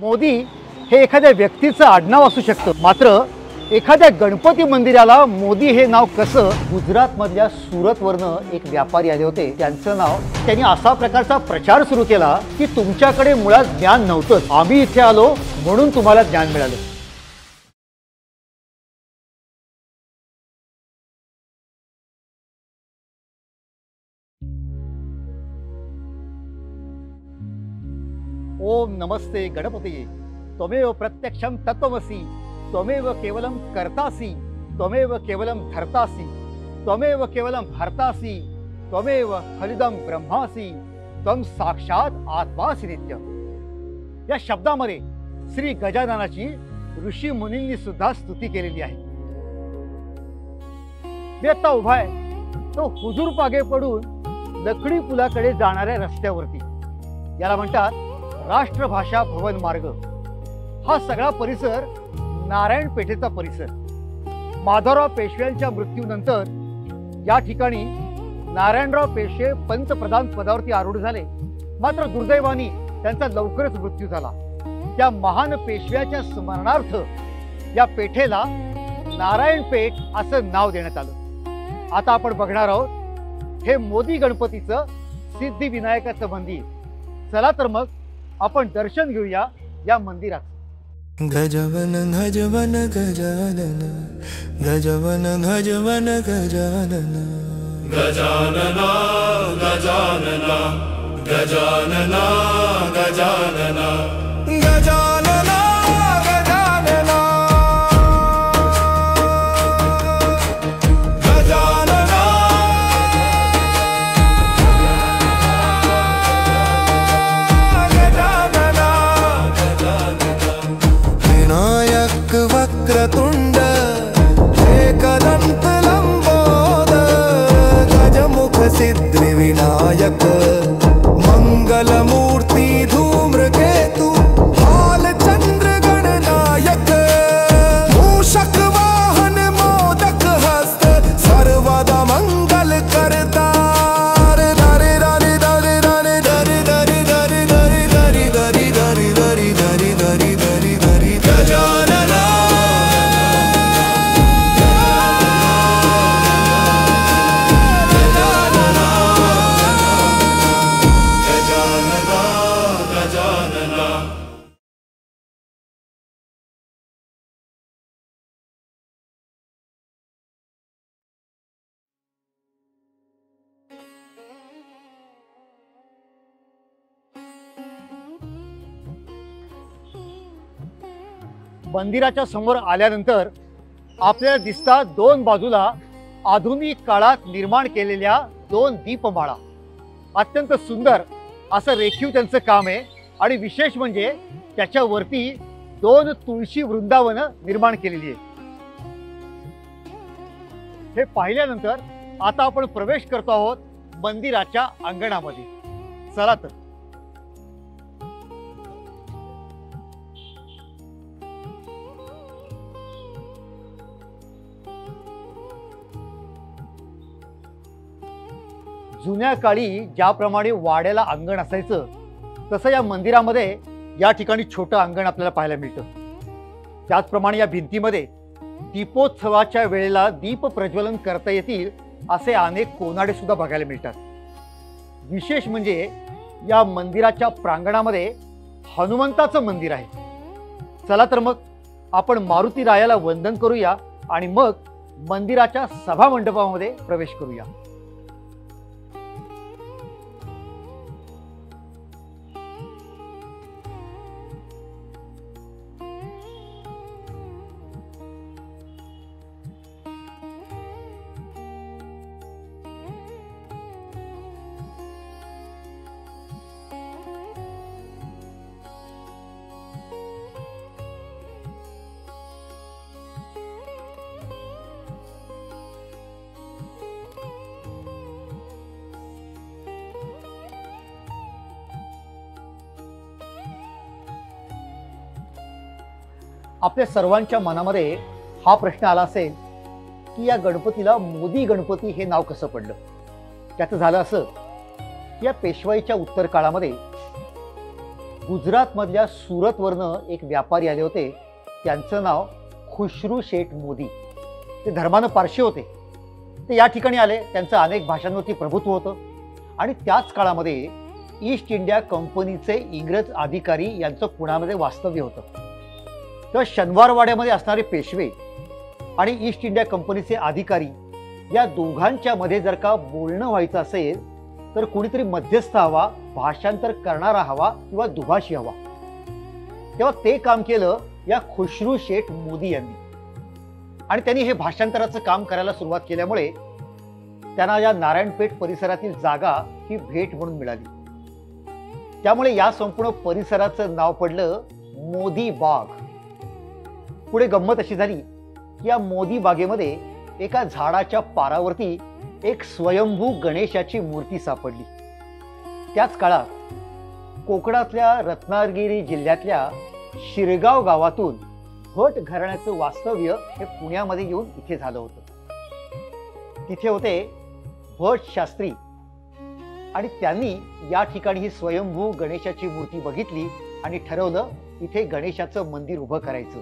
मोदी हे एखाद्या व्यक्तीचं आडनाव असू शकतं, मात्र एखाद्या गणपती मंदिराला मोदी हे नाव कसं? गुजरातमधल्या सुरतवरनं एक व्यापारी आले होते, त्यांचं नाव. त्यांनी असा प्रकारचा प्रचार सुरू केला की तुमच्याकडे मुळात ज्ञान नव्हतं, आम्ही इथे आलो म्हणून तुम्हाला ज्ञान मिळालं. ओम नमस्ते गणपती. त्वमेव प्रत्यक्षं तत्त्वमसि, त्वमेव केवलं कर्तासि, त्वमेव केवलं धर्तासि, त्वमेव केवलं हर्तासि, त्वमेव खलिदं ब्रह्मासि, त्वं साक्षात आत्मासि नित्य. या शब्दामध्ये श्री गजाननाची ऋषी मुनींनी सुद्धा स्तुती केलेली आहे. मी आता उभा आहे तो हुजूर पागे पडून लकडी पुलाकडे जाणाऱ्या रस्त्यावरती. याला म्हणतात राष्ट्रभाषा भवन मार्ग. हा सगळा परिसर नारायण पेठेचा परिसर. माधवराव पेशव्यांच्या मृत्यूनंतर या ठिकाणी नारायणराव पेशवे पंतप्रधान पदावरती आरूढ झाले, मात्र दुर्दैवाने त्यांचा लवकरच मृत्यू झाला. त्या महान पेशव्याच्या स्मरणार्थ या पेठेला नारायण पेठ असं नाव देण्यात आलं. आता आपण बघणार आहोत हे मोदी गणपतीचं सिद्धिविनायकाचं मंदिर. चला तर मग आपण दर्शन घेऊया या मंदिराचं. गजवन गजवन गजानन, गजवन गजवन गजानन, गजानना गजानना, गजानना गजानना, गजानना गजानना, गजानना. विनायक वक्रतुंड एकदंत लंबोद, गजमुख सिद्धि विनायक मंगलमूर्ति धूम्रकेतु, हाल चंद्र गणनायक, मूषक वाहन मोदक हस्त, सर्वदा मंगल करता. मंदिराच्या समोर आल्यानंतर आपल्याला दिसतात दोन बाजूला आधुनिक काळात निर्माण केलेल्या दोन दीपमाळा. अत्यंत सुंदर असं रेखीव त्यांचं काम आहे आणि विशेष म्हणजे त्याच्यावरती दोन तुळशी वृंदावन निर्माण केलेली आहे. हे पाहिल्यानंतर आता आपण प्रवेश करतो आहोत मंदिराच्या अंगणामध्ये. चला तर. जुन्या काळी ज्याप्रमाणे वाड्याला अंगण असायचं, तसं या मंदिरामध्ये या ठिकाणी छोटं अंगण आपल्याला पाहायला मिळतं. त्याचप्रमाणे या भिंतीमध्ये दीपोत्सवाच्या वेळेला दीप प्रज्वलन करता येतील असे अनेक कोनाडे सुद्धा बघायला मिळतात. विशेष म्हणजे या मंदिराच्या प्रांगणामध्ये हनुमंताचं मंदिर आहे. चला तर मग आपण मारुती रायाला वंदन करूया आणि मग मंदिराच्या सभा मंडपामध्ये प्रवेश करूया. आपल्या सर्वांच्या मनामध्ये हा प्रश्न आला असेल की या गणपतीला मोदी गणपती हे नाव कसं पडलं. त्याचं झालं असं की या पेशवाईच्या उत्तर काळामध्ये गुजरातमधल्या सुरतवरनं एक व्यापारी आले होते. त्यांचं नाव खुशरू शेठ मोदी. ते धर्मानं पारशी होते. ते या ठिकाणी आले. त्यांचं अनेक भाषांवरती प्रभुत्व होतं आणि त्याच काळामध्ये ईस्ट इंडिया कंपनीचे इंग्रज अधिकारी यांचं पुण्यामध्ये वास्तव्य होतं. तर शनिवारवाड्यामध्ये असणारे पेशवे आणि ईस्ट इंडिया कंपनीचे अधिकारी या दोघांच्या मध्ये जर का बोलणं व्हायचं असेल तर कोणीतरी मध्यस्थ हवा, भाषांतर करणारा हवा किंवा दुभाषी हवा. तेव्हा ते काम केलं या खुशरू शेठ मोदी यांनी आणि त्यांनी हे भाषांतराचं काम करायला सुरुवात केल्यामुळे त्यांना या नारायणपेठ परिसरातील जागा ही भेट म्हणून मिळाली. त्यामुळे या संपूर्ण परिसराचं नाव पडलं मोदी बाग. पुढे गंमत अशी झाली की या मोदी बागेमध्ये एका झाडाच्या पारावरती एक स्वयंभू गणेशाची मूर्ती सापडली. त्याच काळात कोकणातल्या रत्नागिरी जिल्ह्यातल्या शिरगाव गावातून भट घराण्याचं वास्तव्य हे पुण्यामध्ये येऊन इथे झालं होतं. तिथे होते भट शास्त्री आणि त्यांनी या ठिकाणी ही स्वयंभू गणेशाची मूर्ती बघितली आणि ठरवलं इथे गणेशाचं मंदिर उभं करायचं.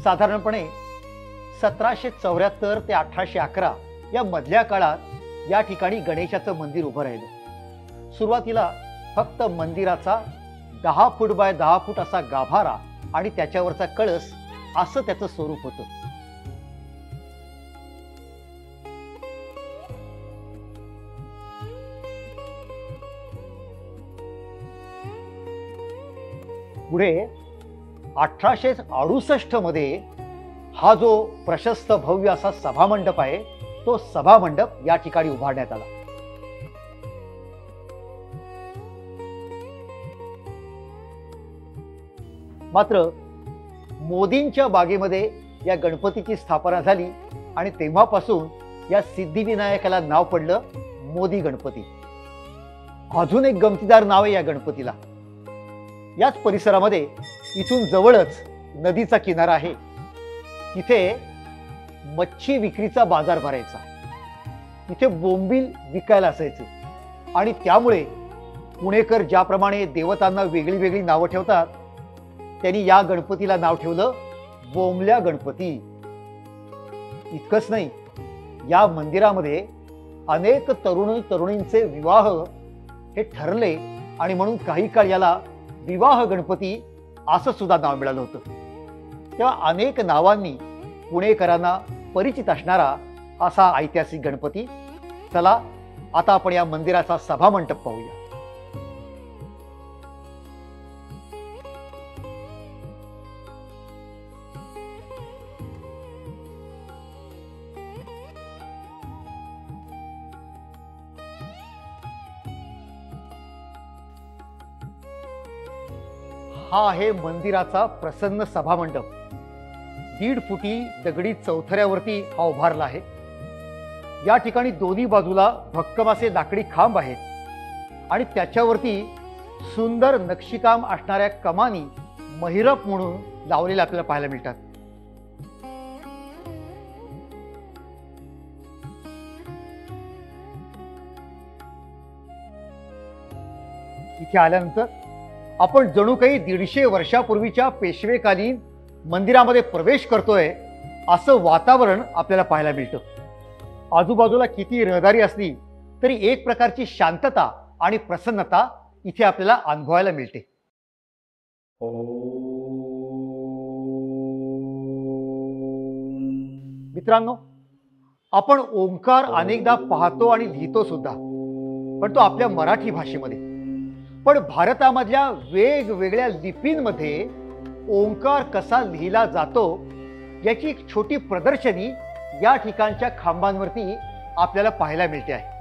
साधारणपणे 1774 ते 1811 या मधल्या काळात या ठिकाणी गणेशाचं मंदिर उभं राहिलं. सुरुवातीला फक्त मंदिराचा 10 फूट बाय 10 फूट असा गाभारा आणि त्याच्यावरचा कळस असं त्याचं स्वरूप होतं. पुढे 1868 मध्ये हा जो प्रशस्त भव्य असा सभामंडप आहे तो सभामंडप या ठिकाणी उभारण्यात आला. मात्र मोदींच्या बागेमध्ये या गणपतीची स्थापना झाली आणि तेव्हापासून या सिद्धिविनायकाला नाव पडलं मोदी गणपती. अजून एक गमतीदार नाव आहे या गणपतीला. याच परिसरामध्ये इथून जवळच नदीचा किनारा आहे. तिथे मच्छी विक्रीचा बाजार भरायचा. तिथे बोंबील विकायला असायचे आणि त्यामुळे पुणेकर ज्याप्रमाणे देवतांना वेगळी वेगळी नावं ठेवतात त्यांनी या गणपतीला नाव ठेवलं बोंबल्या गणपती. इतकंच नाही, या मंदिरामध्ये अनेक तरुण तरुणींचे विवाह हे ठरले आणि म्हणून काही काळ याला विवाह गणपती असं सुद्धा नाव मिळालं होतं. तेव्हा अनेक नावांनी पुणेकरांना परिचित असणारा असा ऐतिहासिक गणपती. चला आता आपण या मंदिराचा सभामंडप पाहूया. हा आहे मंदिराचा प्रसन्न सभामंडप. 1.5 फुटी दगडी चौथऱ्यावरती हा उभारला आहे. या ठिकाणी दोन्ही बाजूला भक्कम असे लाकडी खांब आहेत आणि त्याच्यावरती सुंदर नक्षीकाम असणाऱ्या कमानी महिरप म्हणून लावलेल्या आपल्याला पाहायला मिळतात. इथे आल्यानंतर आपण जणू काही 150 वर्षापूर्वीच्या पेशवेकालीन मंदिरामध्ये प्रवेश करतोय असं वातावरण आपल्याला पाहायला मिळतं. आजूबाजूला किती रहदारी असली तरी एक प्रकारची शांतता आणि प्रसन्नता इथे आपल्याला अनुभवायला मिळते. मित्रांनो, आपण ओंकार अनेकदा पाहतो आणि लिहितो सुद्धा, पण तो आपल्या मराठी भाषेमध्ये. पण भारतामधल्या वेगवेगळ्या लिपींमध्ये ओंकार कसा लिहिला जातो याची एक छोटी प्रदर्शनी या ठिकाणच्या खांबांवरती आपल्याला पाहायला मिळते आहे.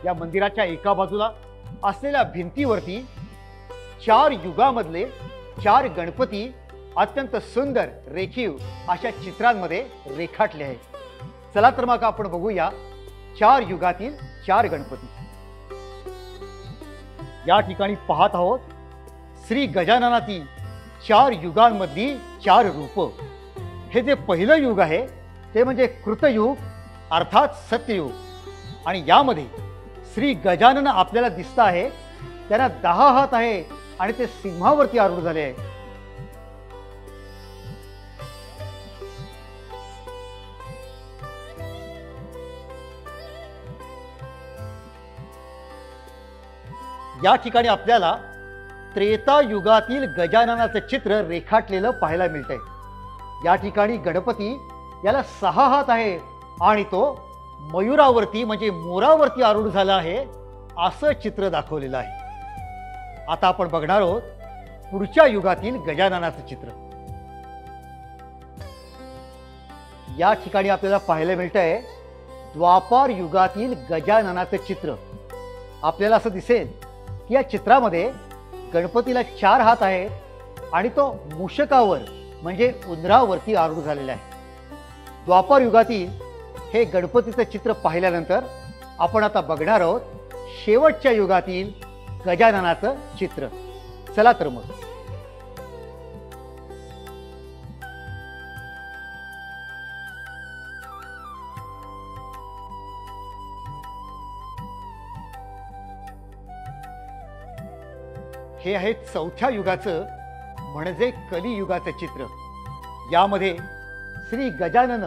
या मंदिराच्या एका बाजूला असलेल्या भिंतीवरती 4 युगामधले 4 गणपती अत्यंत सुंदर रेखीव अशा चित्रांमध्ये रेखाटले आहेत। चला तर मग आपण बघूया 4 युगातील 4 गणपती। या ठिकाणी पाहत आहोत श्री गजाननाची 4 युगांमधली 4 रूप। हे जे पहिलं युग आहे ते म्हणजे कृतयुग अर्थात सत्ययुग आणि यामध्ये श्री गजानन आपल्याला दिसत आहे। त्यांना 10 हात आहे आणि ते सिंहावरती आरूढ झाले आहे। या ठिकाणी आपल्याला त्रेता युगातील गजाननाचं चित्र रेखाटलेलं पाहायला मिळतंय। या ठिकाणी गणपती याला 6 हात आहे आणि तो मयुरावरती म्हणजे मोरावरती आरूढ झाला आहे असं चित्र दाखवलेलं आहे। आता आपण बघणार आहोत पुढच्या युगातील गजाननाचं चित्र। या ठिकाणी आपल्याला पाहायला मिळतंय द्वापार युगातील गजाननाचं चित्र। आपल्याला असं दिसेल की या चित्रामध्ये गणपतीला 4 हात आहेत आणि तो मूषकावर म्हणजे उंदरावरती आरूढ झालेला आहे। द्वापार युगातील हे गणपतीचं चित्र पाहिल्यानंतर आपण आता बघणार आहोत शेवटच्या युगातील गजाननाचं चित्र। चला तर मग हे आहे 4थ्या युगाचं म्हणजे कलियुगाचं चित्र। यामध्ये श्री गजानन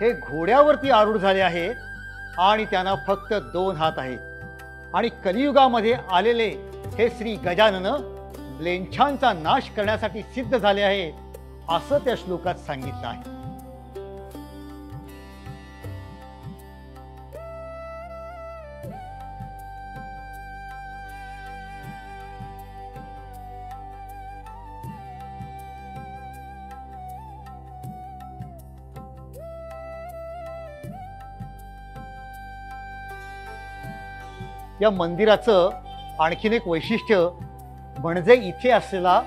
हे घोड्यावरती आरूढ झाले आहेत आणि त्यांना फक्त 2 हात आहेत आणि कलियुगामध्ये आलेले हे श्री गजानन म्लेच्छांचा नाश करण्यासाठी सिद्ध झाले आहे असं त्या श्लोकात सांगितलं आहे। या मंदिराचं आणखीन एक वैशिष्ट्य म्हणजे इथे असलेला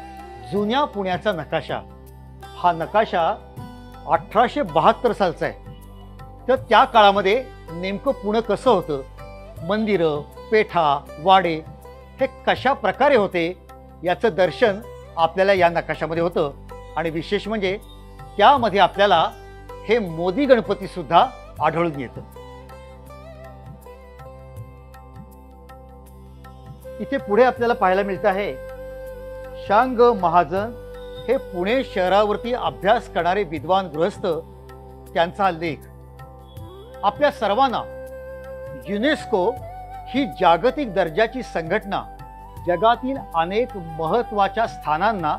जुन्या पुण्याचा नकाशा। हा नकाशा 1872 सालचा आहे। तर त्या काळामध्ये नेमकं पुणे कसं होतं, मंदिरं, पेठा, वाडे हे कशा प्रकारे होते याचं दर्शन आपल्याला या नकाशामध्ये होतं आणि विशेष म्हणजे त्यामध्ये आपल्याला हे मोदी गणपती सुद्धा आढळून येतं। इथे पुढे आपल्याला पाहायला मिळतं आहे शांग महाजन हे पुणे शहरावरती अभ्यास करणारे विद्वान गृहस्थ, त्यांचा लेख। आपल्या सर्वांना युनेस्को ही जागतिक दर्जाची संघटना जगातील अनेक महत्त्वाच्या स्थानांना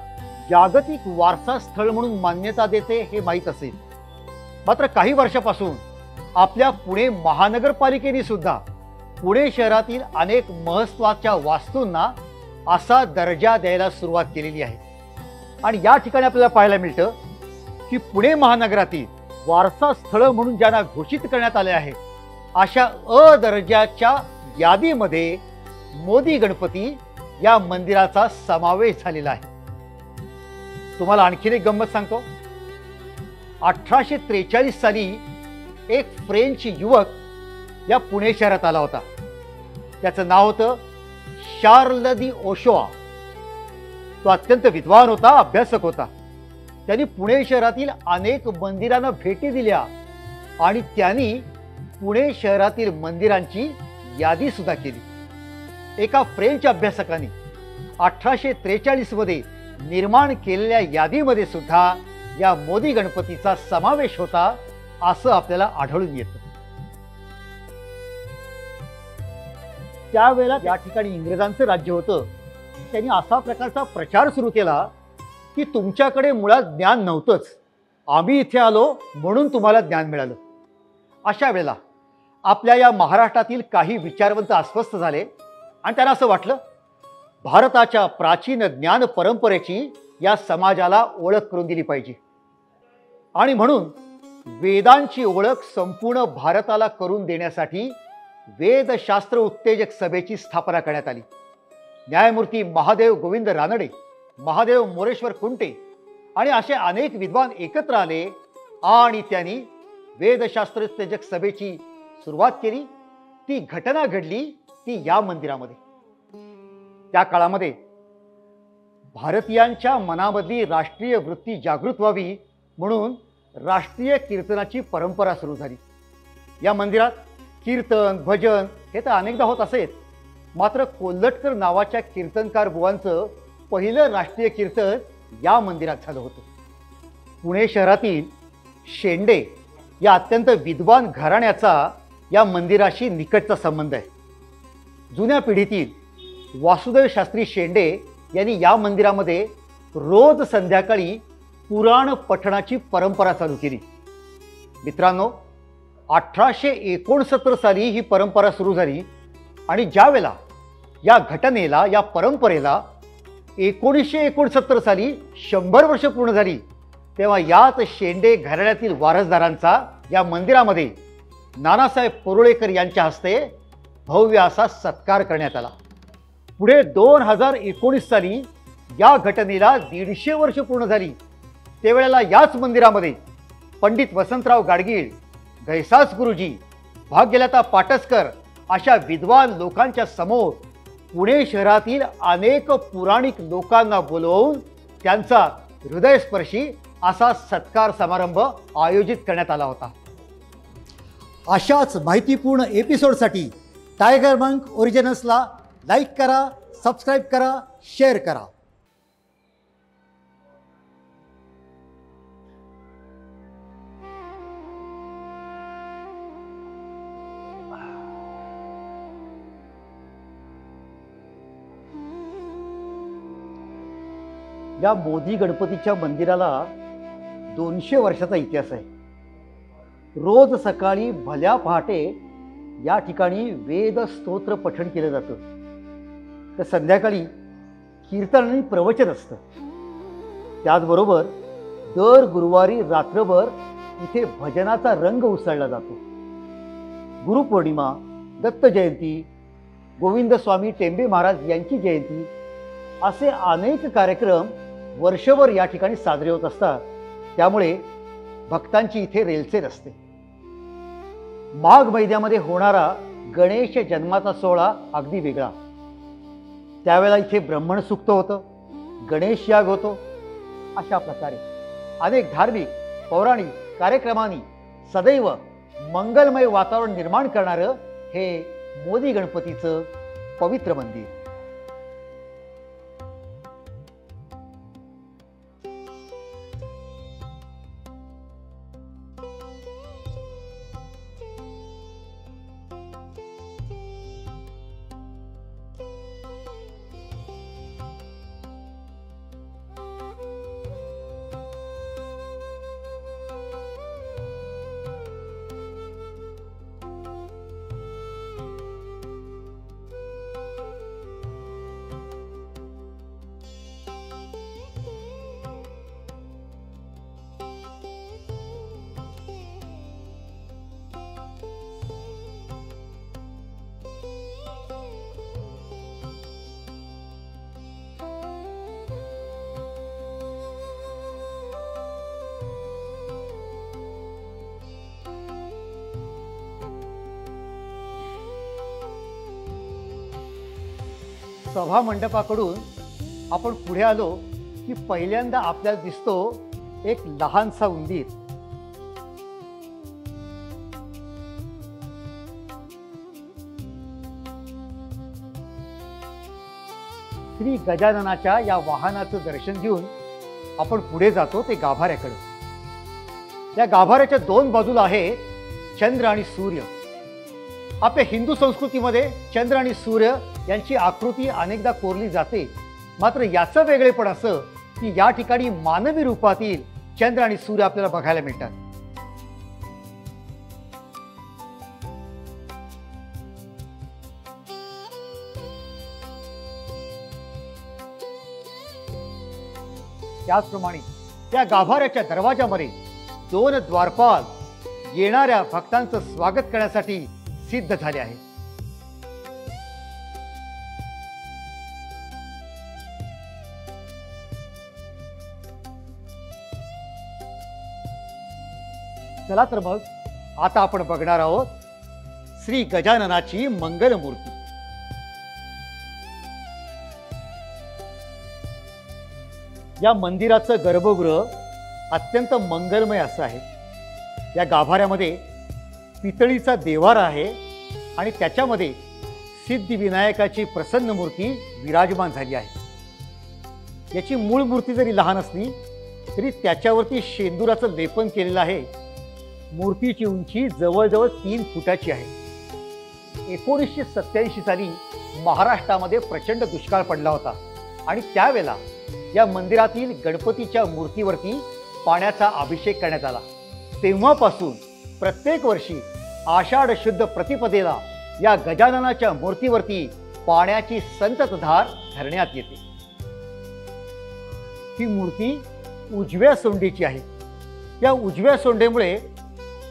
जागतिक वारसा स्थळ म्हणून मान्यता देते हे माहीत असेल। मात्र काही वर्षापासून आपल्या पुणे महानगरपालिकेने सुद्धा पुणे शहरातील अनेक महत्त्वाच्या वास्तूंना असा दर्जा द्यायला सुरुवात केलेली आहे आणि या ठिकाणी आपल्याला पाहायला मिळतं की पुणे महानगरातील वारसा स्थळ म्हणून ज्यांना घोषित करण्यात आले आहे अशा अ दर्जाच्या यादीमध्ये मोदी गणपती या मंदिराचा समावेश झालेला आहे। तुम्हाला आणखीन एक गंमत सांगतो। 1843 साली एक फ्रेंच युवक या पुणे शहरात आला होता। त्याचं नाव होतं शार्ल दी ओशोआ। तो अत्यंत विद्वान होता, अभ्यासक होता। त्यांनी पुणे शहरातील अनेक मंदिरांना भेटी दिल्या आणि त्यांनी पुणे शहरातील मंदिरांची यादी सुद्धा केली। एका फ्रेंच अभ्यासकाने 1843 मध्ये निर्माण केलेल्या यादीमध्ये सुद्धा या मोदी गणपतीचा समावेश होता असं आपल्याला आढळून येतं। त्यावेळेला या ठिकाणी इंग्रजांचं राज्य होतं। त्यांनी असा प्रकारचा प्रचार सुरू केला की तुमच्याकडे मुळात ज्ञान नव्हतंच, आम्ही इथे आलो म्हणून तुम्हाला ज्ञान मिळालं। अशा वेळेला आपल्या या महाराष्ट्रातील काही विचारवंत अस्वस्थ झाले आणि त्यांना असं वाटलं भारताच्या प्राचीन ज्ञान परंपरेची या समाजाला ओळख करून दिली पाहिजे आणि म्हणून वेदांची ओळख संपूर्ण भारताला करून देण्यासाठी वेदशास्त्र उत्तेजक सभेची स्थापना करण्यात आली. न्यायमूर्ती महादेव गोविंद रानडे, महादेव मोरेश्वर कुंटे आणि असे अनेक विद्वान एकत्र आले आणि त्यांनी वेदशास्त्र उत्तेजक सभेची सुरुवात केली. ती घटना घडली ती या मंदिरामध्ये. त्या काळामध्ये भारतीयांच्या मनामधली राष्ट्रीय वृत्ती जागृत व्हावी म्हणून राष्ट्रीय कीर्तनाची परंपरा सुरू झाली. या मंदिरात कीर्तन भजन हे तर अनेकदा होत असेल, मात्र कोल्हटकर नावाच्या कीर्तनकार बुवांचं पहिलं राष्ट्रीय कीर्तन या मंदिरात झालं होतं. पुणे शहरातील शेंडे या अत्यंत विद्वान घराण्याचा या मंदिराशी निकटचा संबंध आहे. जुन्या पिढीतील वासुदेव शास्त्री शेंडे यांनी या मंदिरामध्ये रोज संध्याकाळी पुराण पठणाची परंपरा चालू केली. मित्रांनो, 1869 साली ही परंपरा सुरू झाली आणि ज्यावेळेला या घटनेला या परंपरेला 1969 साली 100 वर्ष पूर्ण झाली, तेव्हा याच शेंडे घराण्यातील वारसदारांचा या मंदिरामध्ये नानासाहेब परुळेकर यांच्या हस्ते भव्य असा सत्कार करण्यात आला. पुढे 2019 साली या घटनेला 150 वर्ष पूर्ण झाली. त्यावेळेला याच मंदिरामध्ये पंडित वसंतराव गाडगीळ, घैसास गुरुजी, भाग्यलता पाटसकर अशा विद्वान लोकांच्या समोर पुणे शहरातील अनेक पुराणिक लोकांना बोलवून त्यांचा हृदयस्पर्शी असा सत्कार समारंभ आयोजित करण्यात आला होता. अशाच माहितीपूर्ण एपिसोडसाठी टायगर मंक ओरिजिनल्सला लाईक करा, सबस्क्राईब करा, शेअर करा. या मोदी गणपतीच्या मंदिराला 200 वर्षाचा इतिहास आहे. रोज सकाळी भल्या पहाटे या ठिकाणी वेद स्तोत्र पठण केलं जातं, तर संध्याकाळी कीर्तन आणि प्रवचन असतं. त्याचबरोबर दर गुरुवारी रात्रभर इथे भजनाचा रंग उसळला जातो. गुरुपौर्णिमा, दत्त जयंती, गोविंद स्वामी टेंबे महाराज यांची जयंती असे अनेक कार्यक्रम वर्षभर या ठिकाणी साजरे होत असतात. त्यामुळे भक्तांची इथे रेलचेल असते. माघ महिन्यामध्ये होणारा गणेश जन्माचा सोहळा अगदी वेगळा. त्यावेळेला इथे ब्राह्मण सुक्त होतं, गणेश याग होतो. अशा प्रकारे अनेक धार्मिक पौराणिक कार्यक्रमांनी सदैव मंगलमय वातावरण निर्माण करणारं हे मोदी गणपतीचं पवित्र मंदिर. सभा मंडपाकडून आपण पुढे आलो की पहिल्यांदा आपल्याला दिसतो एक लहानसा उंदीर. श्री गजाननाच्या या वाहनाचं दर्शन घेऊन आपण पुढे जातो ते गाभाऱ्याकडे. त्या गाभाऱ्याच्या 2 बाजूला आहे चंद्र आणि सूर्य. आपल्या हिंदू संस्कृतीमध्ये चंद्र आणि सूर्य यांची आकृती अनेकदा कोरली जाते, मात्र याचं वेगळेपण असं की या ठिकाणी मानवी रूपातील चंद्र आणि सूर्य आपल्याला बघायला मिळतात. त्याचप्रमाणे त्या गाभाऱ्याच्या दरवाजामध्ये 2 द्वारपाल येणाऱ्या भक्तांचं स्वागत करण्यासाठी सिद्ध झाले आहेत. चला तर मग आता आपण बघणार आहोत श्री गजाननाची मंगल मूर्ती. या मंदिराचं गर्भगृह अत्यंत मंगलमय असं आहे. या गाभाऱ्यामध्ये पितळीचा देवारा आहे आणि त्याच्यामध्ये सिद्धिविनायकाची प्रसन्न मूर्ती विराजमान झाली आहे. याची मूळ मूर्ती जरी लहान असली तरी त्याच्यावरती शेंदुराचं लेपन केलेलं आहे. मूर्तीची उंची जवळजवळ 3 फुटाची आहे. 1987 साली महाराष्ट्रामध्ये प्रचंड दुष्काळ पडला होता आणि त्यावेळेला या मंदिरातील गणपतीच्या मूर्तीवरती पाण्याचा अभिषेक करण्यात आला. तेव्हापासून प्रत्येक वर्षी आषाढ शुद्ध प्रतिपदेला या गजाननाच्या मूर्तीवरती पाण्याची संततधार धरण्यात येते. ही मूर्ती उजव्या सोंडीची आहे. या उजव्या सोंडेमुळे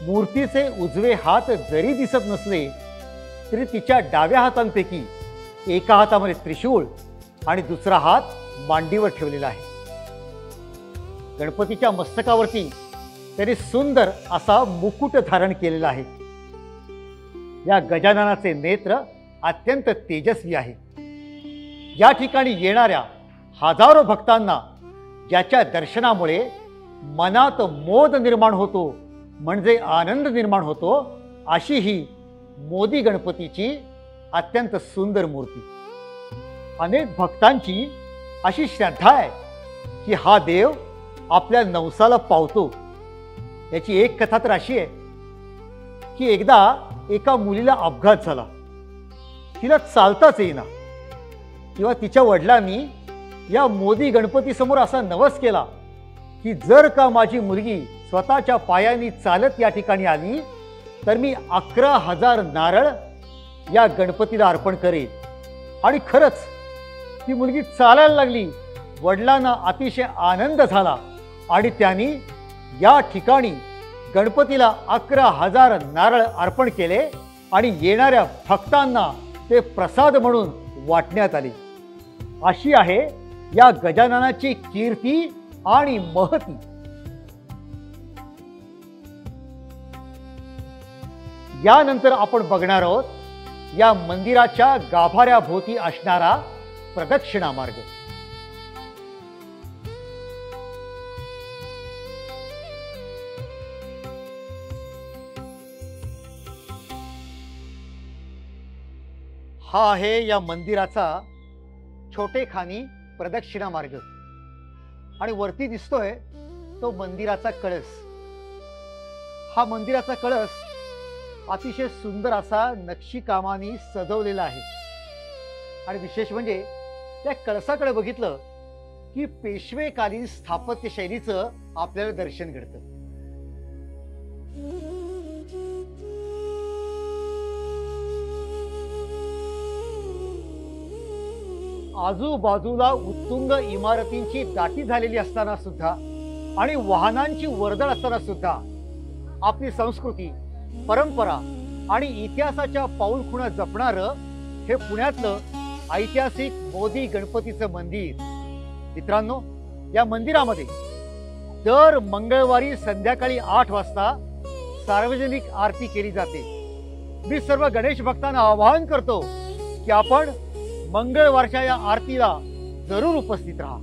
मूर्तीचे उजवे हात जरी दिसत नसले तरी तिच्या डाव्या हातांपैकी एका हातामध्ये त्रिशूळ आणि दुसरा हात मांडीवर ठेवलेला आहे. गणपतीच्या मस्तकावरती त्याने सुंदर असा मुकुट धारण केलेला आहे. या गजाननाचे नेत्र अत्यंत तेजस्वी आहे. या ठिकाणी येणाऱ्या हजारो भक्तांना ज्याच्या दर्शनामुळे मनात मोद निर्माण होतो म्हणजे आनंद निर्माण होतो, अशी ही मोदी गणपतीची अत्यंत सुंदर मूर्ती. अनेक भक्तांची अशी श्रद्धा आहे की हा देव आपल्या नवसाला पावतो. याची एक कथा तर अशी आहे की एकदा एका मुलीला अपघात झाला. तिला चालताच येईना. तेव्हा तिच्या वडिलांनी या मोदी गणपतीसमोर असा नवस केला की जर का माझी मुलगी स्वतःच्या पायांनी चालत या ठिकाणी आली तर मी 11,000 नारळ या गणपतीला अर्पण करेन. आणि खरंच ती मुलगी चालायला लागली. वडिलांना अतिशय आनंद झाला आणि त्यांनी या ठिकाणी गणपतीला 11,000 नारळ अर्पण केले आणि येणाऱ्या भक्तांना ते प्रसाद म्हणून वाटण्यात आले. अशी आहे या गजाननाची कीर्ती आणि महती. यानंतर आपण बघणार आहोत या मंदिराच्या गाभाऱ्याभोवती असणारा प्रदक्षिणा मार्ग. हा आहे या मंदिराचा छोटेखानी प्रदक्षिणा मार्ग आणि वरती दिसतोय तो मंदिराचा कळस. हा मंदिराचा कळस अतिशय सुंदर असा नक्षीकामाने सजवलेला आहे आणि विशेष म्हणजे त्या कळसाकडे बघितलं की पेशवेकालीन स्थापत्य शैलीचं आपल्याला दर्शन घडतं. आजूबाजूला उत्तुंग इमारतींची दाटी झालेली असताना सुद्धा आणि वाहनांची वर्दळ असताना सुद्धा आपली संस्कृती, परंपरा आणि इतिहासाच्या पाऊलखुणा जपणारं हे पुण्यातलं ऐतिहासिक मोदी गणपतीचं मंदिर. मित्रांनो, या मंदिरामध्ये दर मंगळवारी संध्याकाळी 8 वाजता सार्वजनिक आरती केली जाते. मी सर्व गणेश भक्तांना आवाहन करतो की आपण मंगळवारच्या या आरतीला जरूर उपस्थित राहा.